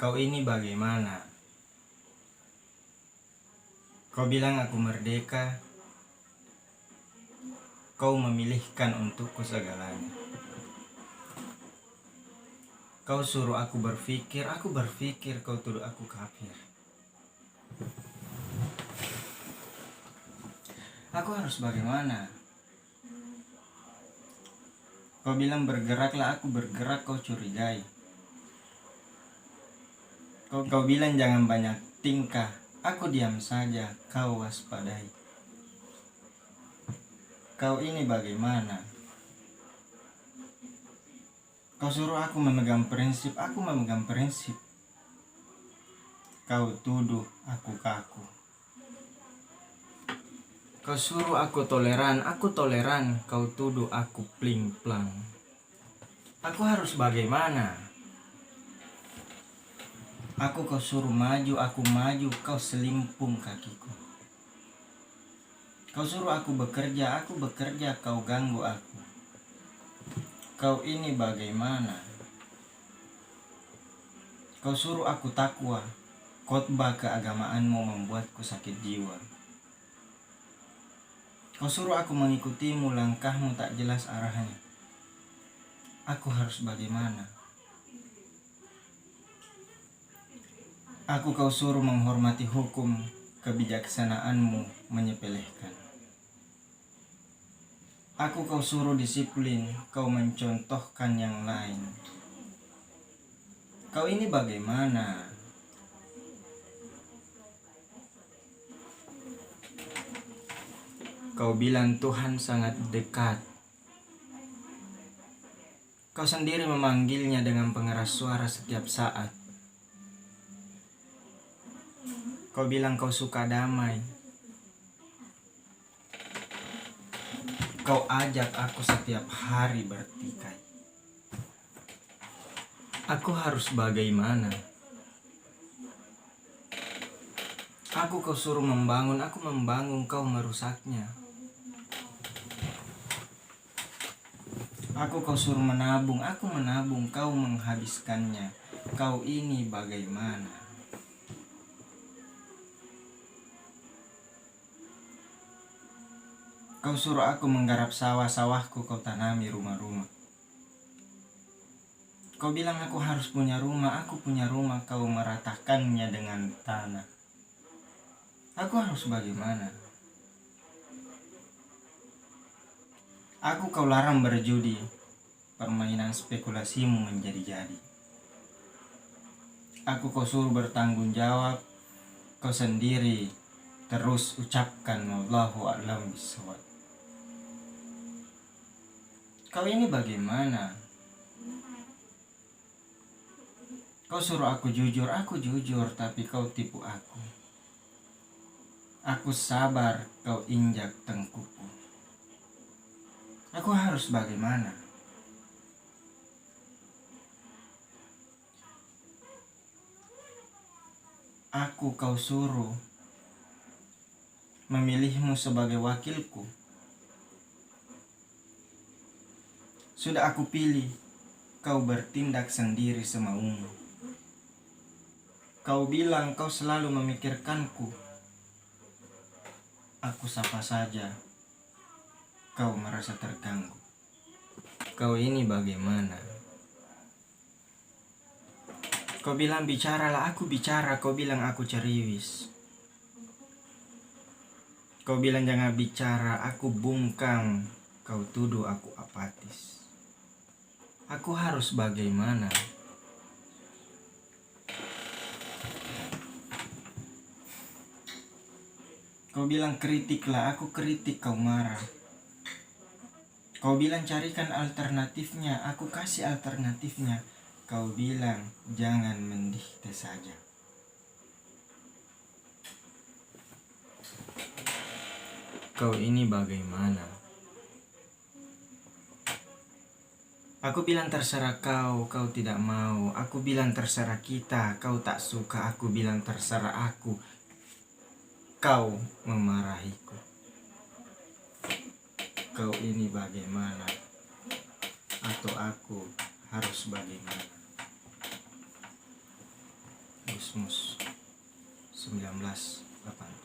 Kau ini bagaimana? Kau bilang aku merdeka. Kau memilihkan untukku segalanya. Kau suruh aku berpikir kau tuduh aku kafir. Aku harus bagaimana? Kau bilang bergeraklah, aku bergerak, kau curigai. Kau bilang jangan banyak tingkah, aku diam saja, kau waspadai. Kau ini bagaimana? Kau suruh aku memegang prinsip, aku memegang prinsip. Kau tuduh aku kaku. Kau suruh aku toleran, kau tuduh aku pling-plang. Aku harus bagaimana? Aku kau suruh maju, aku maju, kau selimpung kakiku. Kau suruh aku bekerja, kau ganggu aku. Kau ini bagaimana? Kau suruh aku takwa, khotbah keagamaanmu membuatku sakit jiwa. Kau suruh aku mengikutimu, langkahmu tak jelas arahnya. Aku harus bagaimana? Aku kau suruh menghormati hukum, kebijaksanaanmu menyepelekan. Aku kau suruh disiplin, kau mencontohkan yang lain. Kau ini bagaimana? Kau bilang Tuhan sangat dekat. Kau sendiri memanggilnya dengan pengeras suara setiap saat. Kau bilang kau suka damai. Kau ajak aku setiap hari bertikai. Aku harus bagaimana? Aku kau suruh membangun, aku membangun, kau merusaknya. Aku kau suruh menabung, aku menabung, kau menghabiskannya. Kau ini bagaimana? Kau suruh aku menggarap sawah-sawahku, kau tanami rumah-rumah. Kau bilang aku harus punya rumah, aku punya rumah, kau meratakannya dengan tanah. Aku harus bagaimana? Aku kau larang berjudi, permainan spekulasimu menjadi-jadi. Aku kau suruh bertanggung jawab, kau sendiri terus ucapkan wallahu a'lam bishawab. Kau ini bagaimana? Kau suruh aku jujur, tapi kau tipu aku. Aku sabar, kau injak tengkuku. Aku harus bagaimana? Aku kau suruh memilihmu sebagai wakilku. Sudah aku pilih, kau bertindak sendiri semaumu. Kau bilang kau selalu memikirkanku. Aku sapa saja, kau merasa terganggu. Kau ini bagaimana? Kau bilang bicaralah, aku bicara, kau bilang aku ceriwis. Kau bilang jangan bicara, aku bungkam, kau tuduh aku apatis. Aku harus bagaimana? Kau bilang kritiklah, aku kritik, kau marah. Kau bilang carikan alternatifnya, aku kasih alternatifnya. Kau bilang jangan mendikte saja. Kau ini bagaimana? Aku bilang terserah kau, kau tidak mau. Aku bilang terserah kita, kau tak suka. Aku bilang terserah aku, kau memarahiku. Kau ini bagaimana? Atau aku harus bagaimana? Komunismus 1980.